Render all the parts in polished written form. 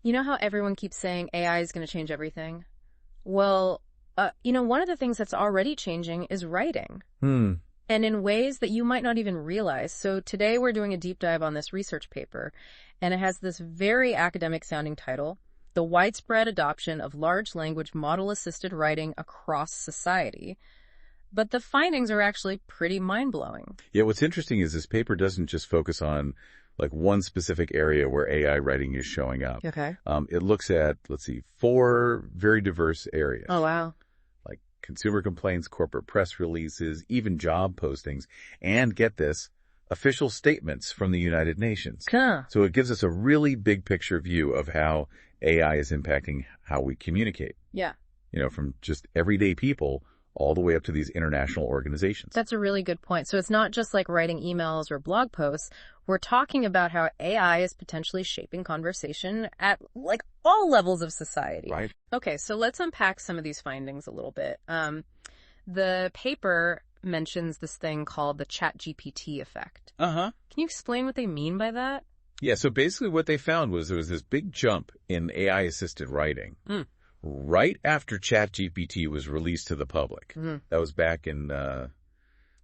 You know how everyone keeps saying AI is going to change everything? Well, one of the things that's already changing is writing. And in ways that you might not even realize. So today we're doing a deep dive on this research paper, and it has this very academic sounding title, The Widespread Adoption of Large Language Model-Assisted Writing Across Society. But the findings are actually pretty mind-blowing. Yeah, what's interesting is this paper doesn't just focus on like one specific area where AI writing is showing up. Okay. It looks at, 4 very diverse areas. Oh, wow. Like consumer complaints, corporate press releases, even job postings, and get this, official statements from the United Nations. Huh. So it gives us a really big picture view of how AI is impacting how we communicate. Yeah. From just everyday people all the way up to these international organizations. That's a really good point. So it's not just like writing emails or blog posts. We're talking about how AI is potentially shaping conversation at like all levels of society. Right. Okay, so let's unpack some of these findings a little bit. The paper mentions this thing called the ChatGPT effect. Uh-huh. Can you explain what they mean by that? Yeah, so basically what they found was there was this big jump in AI-assisted writing. Right after ChatGPT was released to the public. That was back in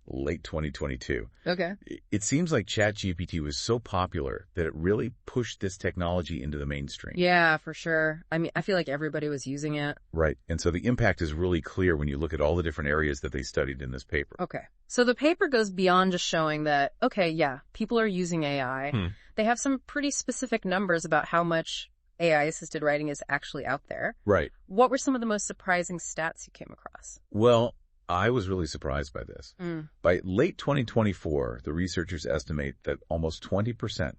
late 2022. Okay. It seems like ChatGPT was so popular that it really pushed this technology into the mainstream. Yeah, for sure. I mean, I feel like everybody was using it. Right. And so the impact is really clear when you look at all the different areas that they studied in this paper. Okay. So the paper goes beyond just showing that, okay, yeah, people are using AI. They have some pretty specific numbers about how much AI-assisted writing is actually out there. Right. What were some of the most surprising stats you came across? Well, I was really surprised by this. By late 2024, the researchers estimate that almost 20%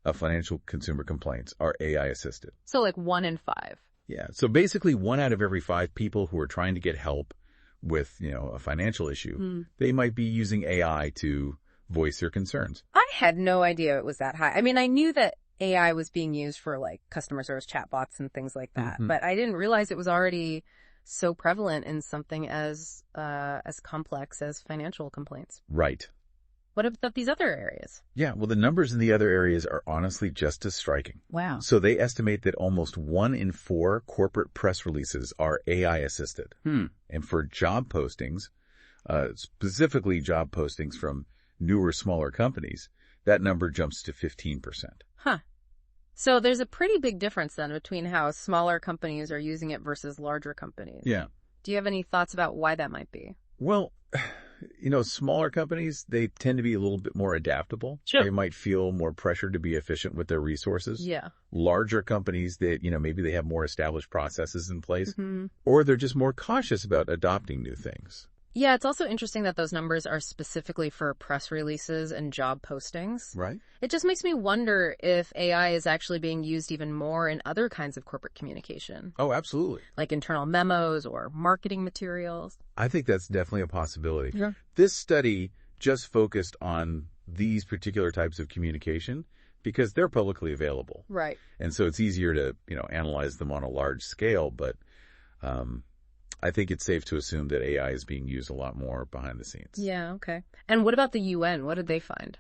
of financial consumer complaints are AI-assisted. So like 1 in 5. Yeah. So basically 1 out of every 5 people who are trying to get help with, a financial issue, they might be using AI to voice their concerns. I had no idea it was that high. I mean, I knew that AI was being used for like customer service chatbots and things like that, but I didn't realize it was already so prevalent in something as complex as financial complaints. Right. What about these other areas? Yeah, well, the numbers in the other areas are honestly just as striking. Wow. So they estimate that almost 1 in 4 corporate press releases are AI assisted. And for job postings, specifically job postings from newer, smaller companies, that number jumps to 15%. Huh. So there's a pretty big difference then between how smaller companies are using it versus larger companies. Yeah. Do you have any thoughts about why that might be? Well, smaller companies, they tend to be a little bit more adaptable. Sure. They might feel more pressure to be efficient with their resources. Yeah. Larger companies that, maybe they have more established processes in place, or they're just more cautious about adopting new things. Yeah, it's also interesting that those numbers are specifically for press releases and job postings. Right. It just makes me wonder if AI is actually being used even more in other kinds of corporate communication. Oh, absolutely. Like internal memos or marketing materials. I think that's definitely a possibility. Yeah. This study just focused on these particular types of communication because they're publicly available. Right. And so it's easier to, analyze them on a large scale, but I think it's safe to assume that AI is being used a lot more behind the scenes. Yeah, okay. And what about the UN? What did they find?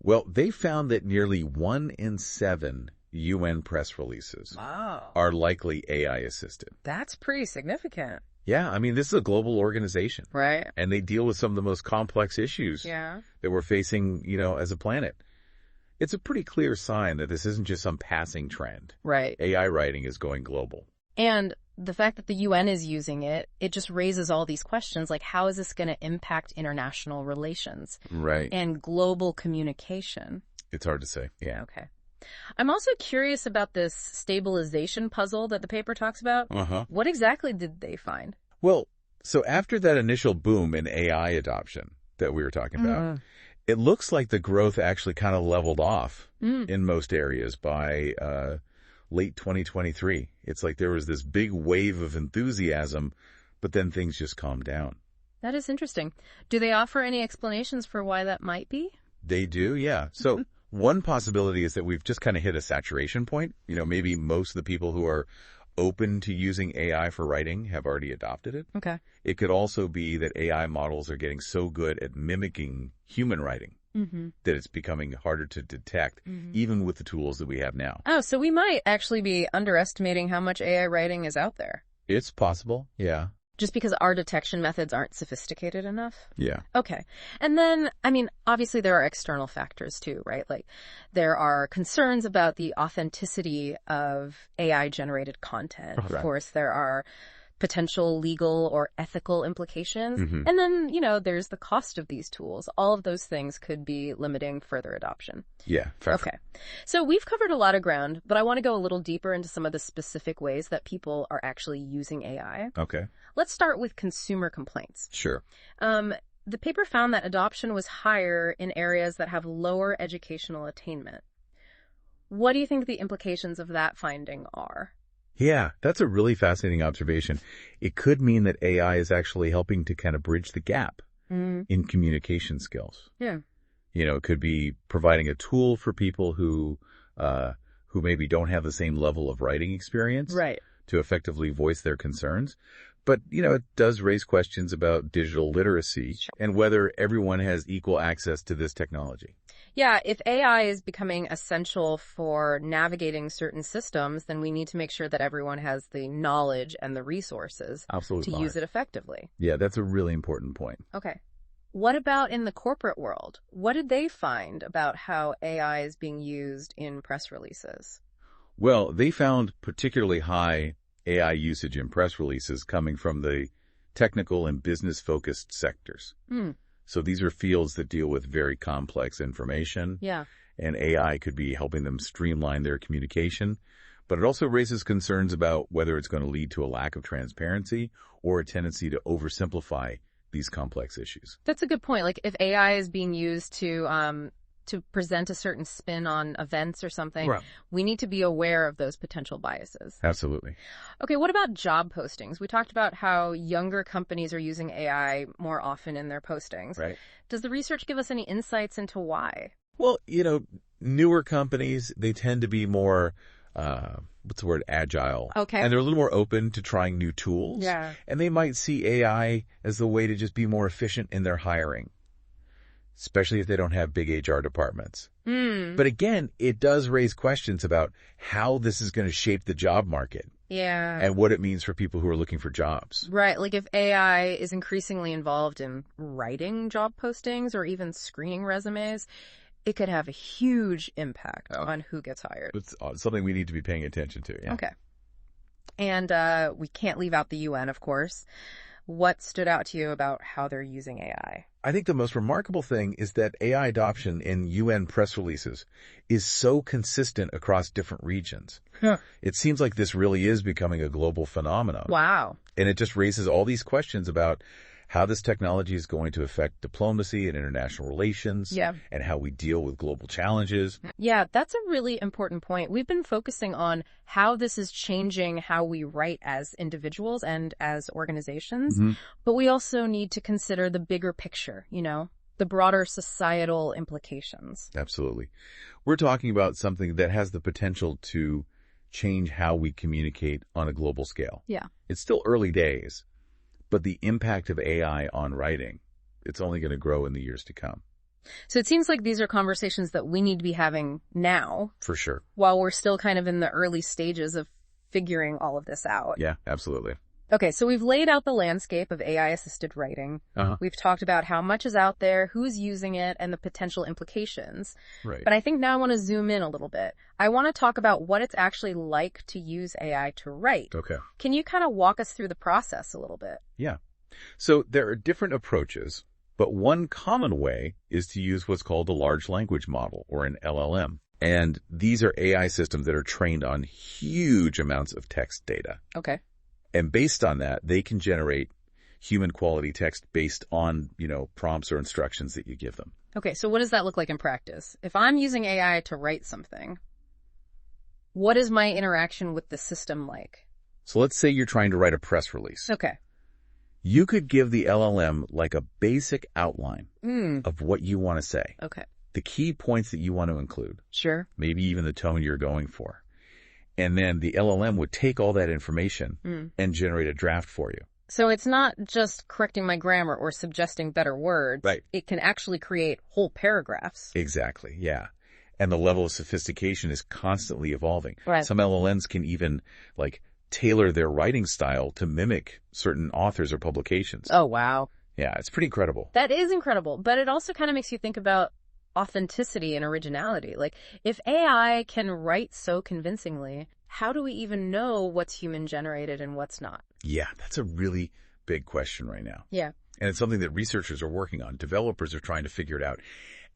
Well, they found that nearly 1 in 7 UN press releases are likely AI assisted. That's pretty significant. Yeah, I mean, this is a global organization. Right. And they deal with some of the most complex issues that we're facing, as a planet. It's a pretty clear sign that this isn't just some passing trend. Right. AI writing is going global. And the fact that the UN is using it, it just raises all these questions like how is this going to impact international relations? Right. And global communication? It's hard to say. Yeah. Okay. I'm also curious about this stabilization puzzle that the paper talks about. What exactly did they find? Well, so after that initial boom in AI adoption that we were talking about, it looks like the growth actually kind of leveled off in most areas by late 2023. It's like there was this big wave of enthusiasm, but then things just calmed down. That is interesting. Do they offer any explanations for why that might be? They do, yeah. So one possibility is that we've just kind of hit a saturation point. Maybe most of the people who are open to using AI for writing have already adopted it. Okay. It could also be that AI models are getting so good at mimicking human writing that it's becoming harder to detect, even with the tools that we have now. Oh, so we might actually be underestimating how much AI writing is out there. It's possible, yeah. Just because our detection methods aren't sophisticated enough? Yeah. Okay. And then, I mean, obviously there are external factors too, right? Like there are concerns about the authenticity of AI-generated content. Of course, there are potential legal or ethical implications. And then, there's the cost of these tools. All of those things could be limiting further adoption. Yeah. Okay. So we've covered a lot of ground, but I want to go a little deeper into some of the specific ways that people are actually using AI. Okay. Let's start with consumer complaints. Sure. The paper found that adoption was higher in areas that have lower educational attainment. What do you think the implications of that finding are? Yeah, that's a really fascinating observation. It could mean that AI is actually helping to kind of bridge the gap in communication skills. Yeah. It could be providing a tool for people who maybe don't have the same level of writing experience to effectively voice their concerns. But, it does raise questions about digital literacy and whether everyone has equal access to this technology. Yeah, if AI is becoming essential for navigating certain systems, then we need to make sure that everyone has the knowledge and the resources to use it effectively. Yeah, that's a really important point. Okay. What about in the corporate world? What did they find about how AI is being used in press releases? Well, they found particularly high AI usage in press releases coming from the technical and business-focused sectors. So these are fields that deal with very complex information. Yeah. And AI could be helping them streamline their communication. But it also raises concerns about whether it's going to lead to a lack of transparency or a tendency to oversimplify these complex issues. That's a good point. Like if AI is being used to present a certain spin on events or something, we need to be aware of those potential biases. Absolutely. Okay, what about job postings? We talked about how younger companies are using AI more often in their postings. Right. Does the research give us any insights into why? Well, newer companies, they tend to be more, agile. Okay. And they're a little more open to trying new tools. Yeah. And they might see AI as the way to just be more efficient in their hiring, especially if they don't have big HR departments. But again, it does raise questions about how this is going to shape the job market. Yeah. And what it means for people who are looking for jobs. Right. Like if AI is increasingly involved in writing job postings or even screening resumes, it could have a huge impact on who gets hired. It's something we need to be paying attention to. Yeah. Okay. And we can't leave out the UN, of course. What stood out to you about how they're using AI? I think the most remarkable thing is that AI adoption in UN press releases is so consistent across different regions. It seems like this really is becoming a global phenomenon. Wow. And it just raises all these questions about how this technology is going to affect diplomacy and international relations, and how we deal with global challenges. Yeah, that's a really important point. We've been focusing on how this is changing how we write as individuals and as organizations, but we also need to consider the bigger picture, the broader societal implications. Absolutely. We're talking about something that has the potential to change how we communicate on a global scale. Yeah. It's still early days. But the impact of AI on writing, it's only going to grow in the years to come. So it seems like these are conversations that we need to be having now. For sure. While we're still kind of in the early stages of figuring all of this out. Yeah, absolutely. Okay, so we've laid out the landscape of AI-assisted writing. We've talked about how much is out there, who's using it, and the potential implications. Right. But I think now I want to zoom in a little bit. I want to talk about what it's actually like to use AI to write. Okay. Can you kind of walk us through the process a little bit? Yeah. So there are different approaches, but one common way is to use what's called a large language model, or an LLM. And these are AI systems that are trained on huge amounts of text data. Okay. And based on that, they can generate human quality text based on, prompts or instructions that you give them. Okay, so what does that look like in practice? If I'm using AI to write something, what is my interaction with the system like? So let's say you're trying to write a press release. Okay. You could give the LLM like a basic outline of what you want to say. Okay. The key points that you want to include. Sure. Maybe even the tone you're going for. And then the LLM would take all that information and generate a draft for you. So it's not just correcting my grammar or suggesting better words. Right. It can actually create whole paragraphs. Exactly, yeah. And the level of sophistication is constantly evolving. Right. Some LLMs can even, tailor their writing style to mimic certain authors or publications. Oh, wow. Yeah, it's pretty incredible. That is incredible. But it also kind of makes you think about authenticity and originality. Like, if AI can write so convincingly, how do we even know what's human-generated and what's not? Yeah, that's a really big question right now. Yeah. And it's something that researchers are working on. Developers are trying to figure it out.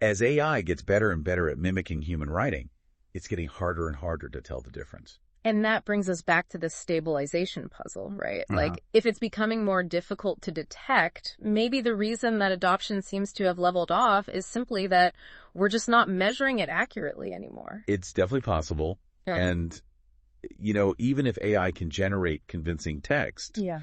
As AI gets better and better at mimicking human writing, it's getting harder and harder to tell the difference. And that brings us back to the stabilization puzzle, right? Like, if it's becoming more difficult to detect, maybe the reason that adoption seems to have leveled off is simply that we're just not measuring it accurately anymore. It's definitely possible. Yeah. And, even if AI can generate convincing text, Yeah.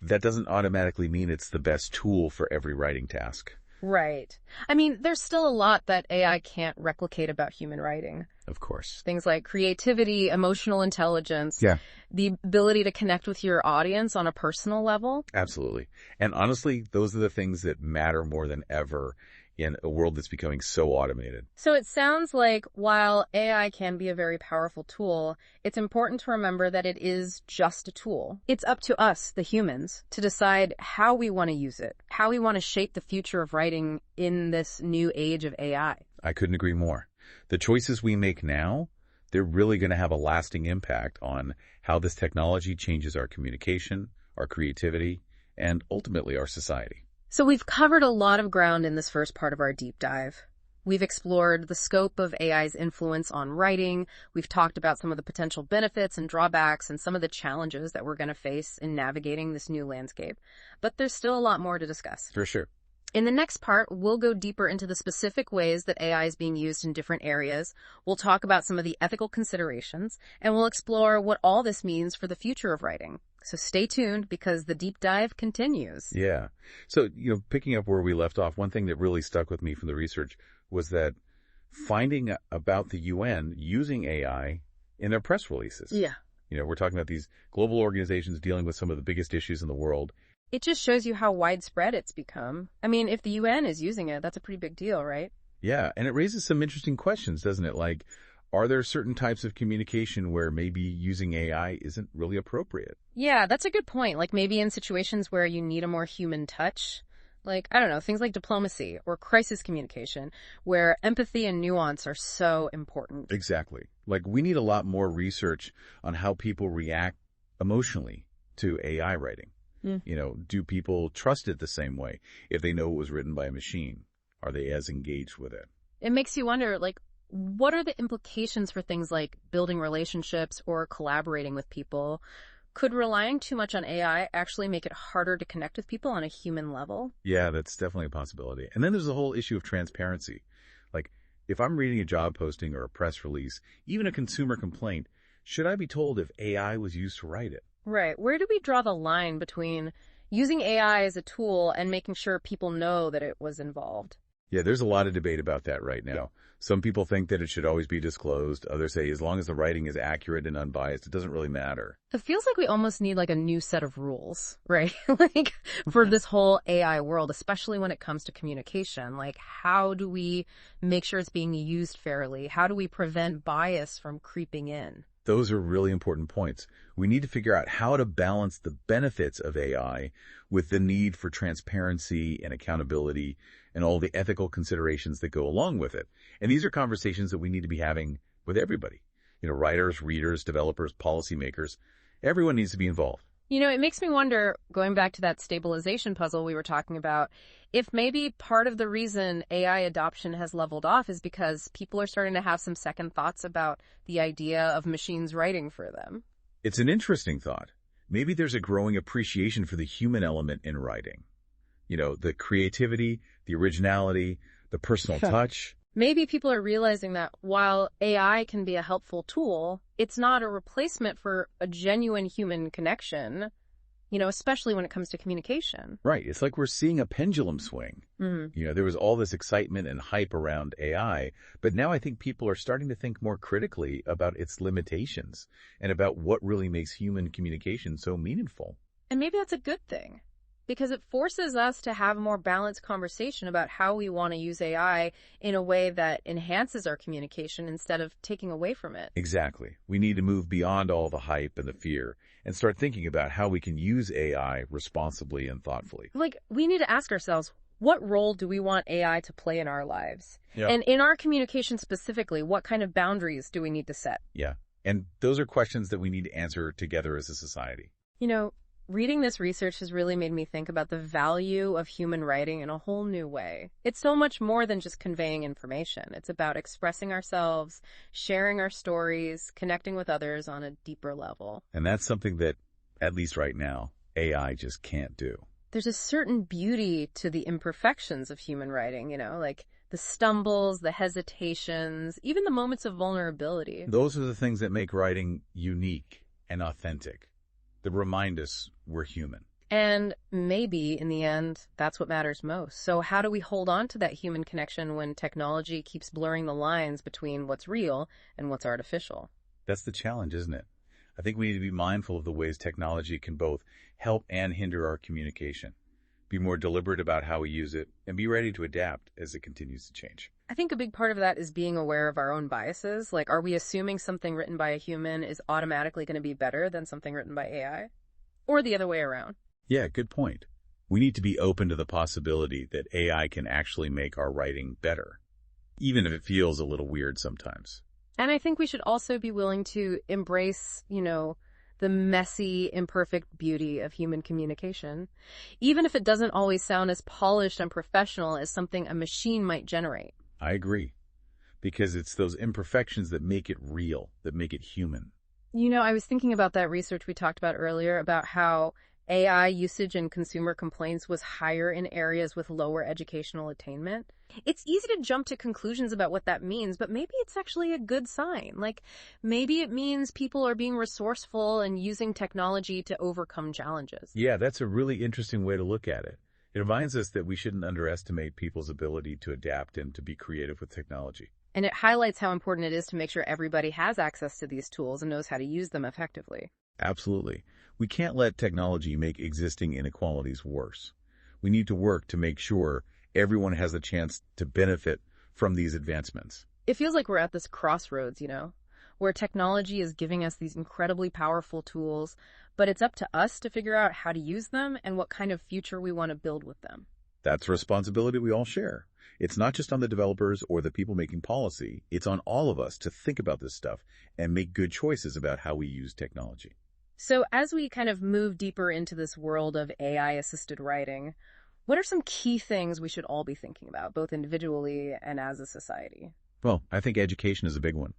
that doesn't automatically mean it's the best tool for every writing task. Right. I mean, there's still a lot that AI can't replicate about human writing. Of course. Things like creativity, emotional intelligence, the ability to connect with your audience on a personal level. Absolutely. And honestly, those are the things that matter more than ever in a world that's becoming so automated. So it sounds like while AI can be a very powerful tool, it's important to remember that it is just a tool. It's up to us, the humans, to decide how we want to use it, how we want to shape the future of writing in this new age of AI. I couldn't agree more. The choices we make now, they're really going to have a lasting impact on how this technology changes our communication, our creativity, and ultimately our society. So we've covered a lot of ground in this first part of our deep dive. We've explored the scope of AI's influence on writing. We've talked about some of the potential benefits and drawbacks and some of the challenges that we're going to face in navigating this new landscape. But there's still a lot more to discuss. For sure. In the next part, we'll go deeper into the specific ways that AI is being used in different areas. We'll talk about some of the ethical considerations, and we'll explore what all this means for the future of writing. So stay tuned because the deep dive continues. Yeah. So, picking up where we left off, one thing that really stuck with me from the research was that finding about the UN using AI in their press releases. Yeah. We're talking about these global organizations dealing with some of the biggest issues in the world. It just shows you how widespread it's become. I mean, if the UN is using it, that's a pretty big deal, right? Yeah, and it raises some interesting questions, doesn't it? Like, are there certain types of communication where maybe using AI isn't really appropriate? Yeah, that's a good point. Like maybe in situations where you need a more human touch, like, I don't know, things like diplomacy or crisis communication, where empathy and nuance are so important. Exactly. Like, we need a lot more research on how people react emotionally to AI writing. Do people trust it the same way if they know it was written by a machine? Are they as engaged with it? It makes you wonder, like, what are the implications for things like building relationships or collaborating with people? Could relying too much on AI actually make it harder to connect with people on a human level? Yeah, that's definitely a possibility. And then there's the whole issue of transparency. Like, if I'm reading a job posting or a press release, even a consumer complaint, should I be told if AI was used to write it? Right. Where do we draw the line between using AI as a tool and making sure people know that it was involved? Yeah, there's a lot of debate about that right now. Some people think that it should always be disclosed. Others say as long as the writing is accurate and unbiased, it doesn't really matter. It feels like we almost need like a new set of rules, right? Like for this whole AI world, especially when it comes to communication. Like how do we make sure it's being used fairly? How do we prevent bias from creeping in? Those are really important points. We need to figure out how to balance the benefits of AI with the need for transparency and accountability and all the ethical considerations that go along with it. And these are conversations that we need to be having with everybody. Writers, readers, developers, policymakers. Everyone needs to be involved. It makes me wonder, going back to that stabilization puzzle we were talking about, if maybe part of the reason AI adoption has leveled off is because people are starting to have some second thoughts about the idea of machines writing for them. It's an interesting thought. Maybe there's a growing appreciation for the human element in writing. The creativity, the originality, the personal touch. Maybe people are realizing that while AI can be a helpful tool, it's not a replacement for a genuine human connection, especially when it comes to communication. Right. It's like we're seeing a pendulum swing. Mm-hmm. There was all this excitement and hype around AI, but now I think people are starting to think more critically about its limitations and about what really makes human communication so meaningful. And maybe that's a good thing, because it forces us to have a more balanced conversation about how we want to use AI in a way that enhances our communication instead of taking away from it. Exactly. We need to move beyond all the hype and the fear and start thinking about how we can use AI responsibly and thoughtfully. Like, we need to ask ourselves, what role do we want AI to play in our lives? Yeah. And in our communication specifically, what kind of boundaries do we need to set? Yeah. And those are questions that we need to answer together as a society. You know, reading this research has really made me think about the value of human writing in a whole new way. It's so much more than just conveying information. It's about expressing ourselves, sharing our stories, connecting with others on a deeper level. And that's something that, at least right now, AI just can't do. There's a certain beauty to the imperfections of human writing, like the stumbles, the hesitations, even the moments of vulnerability. Those are the things that make writing unique and authentic, that remind us we're human. And maybe, in the end, that's what matters most. So how do we hold on to that human connection when technology keeps blurring the lines between what's real and what's artificial? That's the challenge, isn't it? I think we need to be mindful of the ways technology can both help and hinder our communication, be more deliberate about how we use it, and be ready to adapt as it continues to change. I think a big part of that is being aware of our own biases. Like, are we assuming something written by a human is automatically going to be better than something written by AI? Or the other way around? Yeah, good point. We need to be open to the possibility that AI can actually make our writing better, even if it feels a little weird sometimes. And I think we should also be willing to embrace, the messy, imperfect beauty of human communication, even if it doesn't always sound as polished and professional as something a machine might generate. I agree, because it's those imperfections that make it real, that make it human. I was thinking about that research we talked about earlier about how AI usage in consumer complaints was higher in areas with lower educational attainment. It's easy to jump to conclusions about what that means, but maybe it's actually a good sign. Like, maybe it means people are being resourceful and using technology to overcome challenges. Yeah, that's a really interesting way to look at it. It reminds us that we shouldn't underestimate people's ability to adapt and to be creative with technology. And it highlights how important it is to make sure everybody has access to these tools and knows how to use them effectively. Absolutely. We can't let technology make existing inequalities worse. We need to work to make sure everyone has a chance to benefit from these advancements. It feels like we're at this crossroads, where technology is giving us these incredibly powerful tools, but it's up to us to figure out how to use them and what kind of future we want to build with them. That's a responsibility we all share. It's not just on the developers or the people making policy. It's on all of us to think about this stuff and make good choices about how we use technology. So as we kind of move deeper into this world of AI-assisted writing, what are some key things we should all be thinking about, both individually and as a society? Well, I think education is a big one.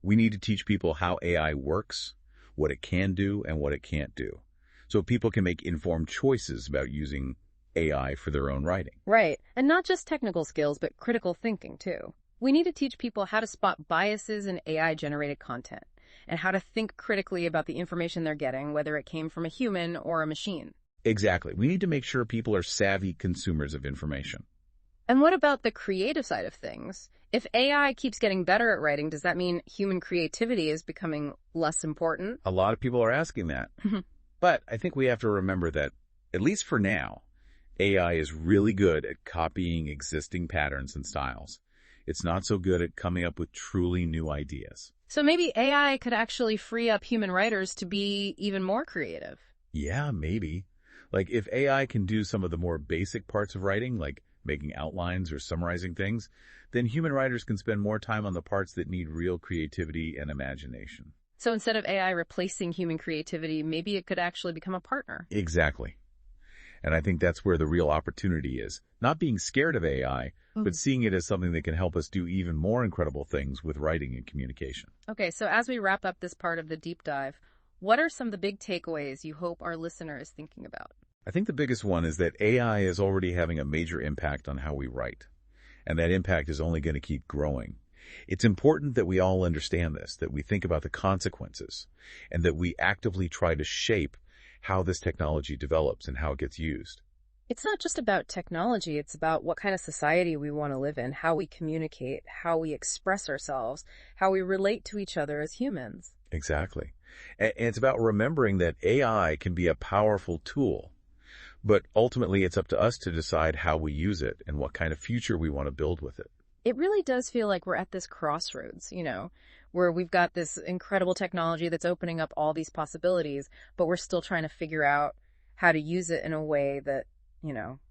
We need to teach people how AI works, what it can do, and what it can't do, so people can make informed choices about using AI for their own writing. Right. And not just technical skills, but critical thinking, too. We need to teach people how to spot biases in AI-generated content and how to think critically about the information they're getting, whether it came from a human or a machine. Exactly. We need to make sure people are savvy consumers of information. And what about the creative side of things? If AI keeps getting better at writing, does that mean human creativity is becoming less important? A lot of people are asking that. But I think we have to remember that, at least for now, AI is really good at copying existing patterns and styles. It's not so good at coming up with truly new ideas. So maybe AI could actually free up human writers to be even more creative. Yeah, maybe. Like, if AI can do some of the more basic parts of writing, like making outlines or summarizing things, then human writers can spend more time on the parts that need real creativity and imagination. So instead of AI replacing human creativity, maybe it could actually become a partner. Exactly. And I think that's where the real opportunity is. Not being scared of AI, but seeing it as something that can help us do even more incredible things with writing and communication. Okay, so as we wrap up this part of the deep dive, what are some of the big takeaways you hope our listener is thinking about? I think the biggest one is that AI is already having a major impact on how we write, and that impact is only going to keep growing. It's important that we all understand this, that we think about the consequences, and that we actively try to shape how this technology develops and how it gets used. It's not just about technology, it's about what kind of society we want to live in, how we communicate, how we express ourselves, how we relate to each other as humans. Exactly. And it's about remembering that AI can be a powerful tool, but ultimately it's up to us to decide how we use it and what kind of future we want to build with it. It really does feel like we're at this crossroads, where we've got this incredible technology that's opening up all these possibilities, but we're still trying to figure out how to use it in a way that,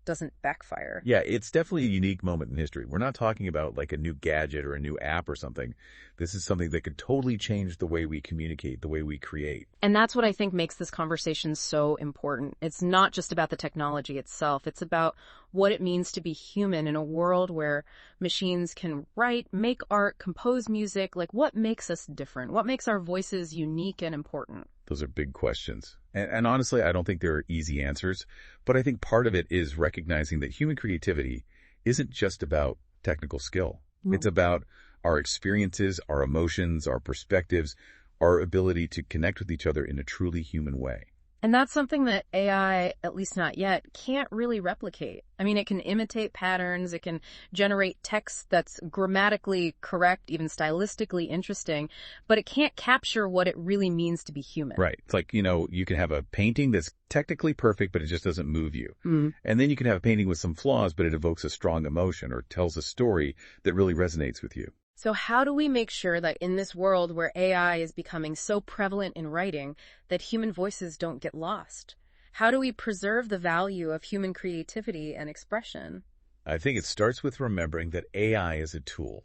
doesn't backfire. Yeah, it's definitely a unique moment in history. We're not talking about like a new gadget or a new app or something. This is something that could totally change the way we communicate, the way we create. And that's what I think makes this conversation so important. It's not just about the technology itself. It's about what it means to be human in a world where machines can write, make art, compose music. Like, what makes us different? What makes our voices unique and important? Those are big questions. And honestly, I don't think there are easy answers, but I think part of it is recognizing that human creativity isn't just about technical skill. It's about our experiences, our emotions, our perspectives, our ability to connect with each other in a truly human way. And that's something that AI, at least not yet, can't really replicate. I mean, it can imitate patterns, it can generate text that's grammatically correct, even stylistically interesting, but it can't capture what it really means to be human. Right. It's like, you can have a painting that's technically perfect, but it just doesn't move you. And then you can have a painting with some flaws, but it evokes a strong emotion or tells a story that really resonates with you. So how do we make sure that in this world where AI is becoming so prevalent in writing that human voices don't get lost? How do we preserve the value of human creativity and expression? I think it starts with remembering that AI is a tool.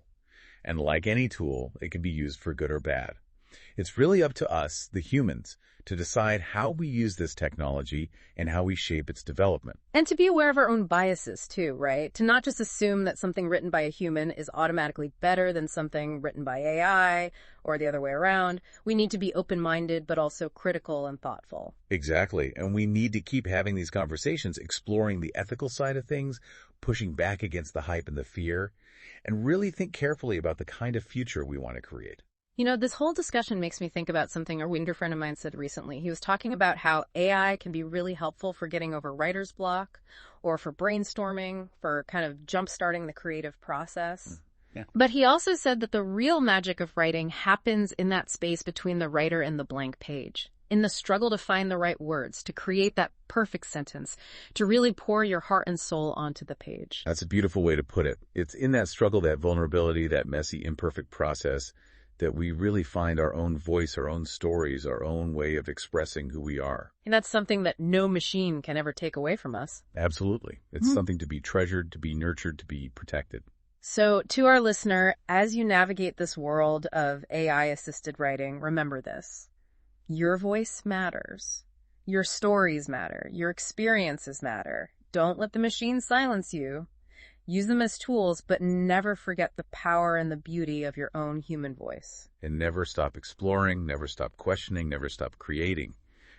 And like any tool, it can be used for good or bad. It's really up to us, the humans, to decide how we use this technology and how we shape its development. And to be aware of our own biases too, right? To not just assume that something written by a human is automatically better than something written by AI or the other way around. We need to be open-minded, but also critical and thoughtful. Exactly. And we need to keep having these conversations, exploring the ethical side of things, pushing back against the hype and the fear, and really think carefully about the kind of future we want to create. This whole discussion makes me think about something a writer friend of mine said recently. He was talking about how AI can be really helpful for getting over writer's block or for brainstorming, for kind of jump-starting the creative process. Yeah. But he also said that the real magic of writing happens in that space between the writer and the blank page, in the struggle to find the right words, to create that perfect sentence, to really pour your heart and soul onto the page. That's a beautiful way to put it. It's in that struggle, that vulnerability, that messy, imperfect process that we really find our own voice, our own stories, our own way of expressing who we are. And that's something that no machine can ever take away from us. Absolutely. It's something to be treasured, to be nurtured, to be protected. So to our listener, as you navigate this world of AI-assisted writing, remember this. Your voice matters. Your stories matter. Your experiences matter. Don't let the machine silence you. Use them as tools, but never forget the power and the beauty of your own human voice. And never stop exploring, never stop questioning, never stop creating,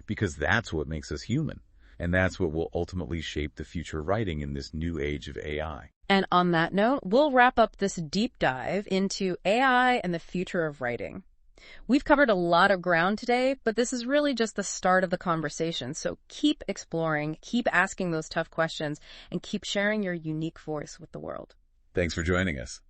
because that's what makes us human. And that's what will ultimately shape the future writing in this new age of AI. And on that note, we'll wrap up this deep dive into AI and the future of writing. We've covered a lot of ground today, but this is really just the start of the conversation. So keep exploring, keep asking those tough questions, and keep sharing your unique voice with the world. Thanks for joining us.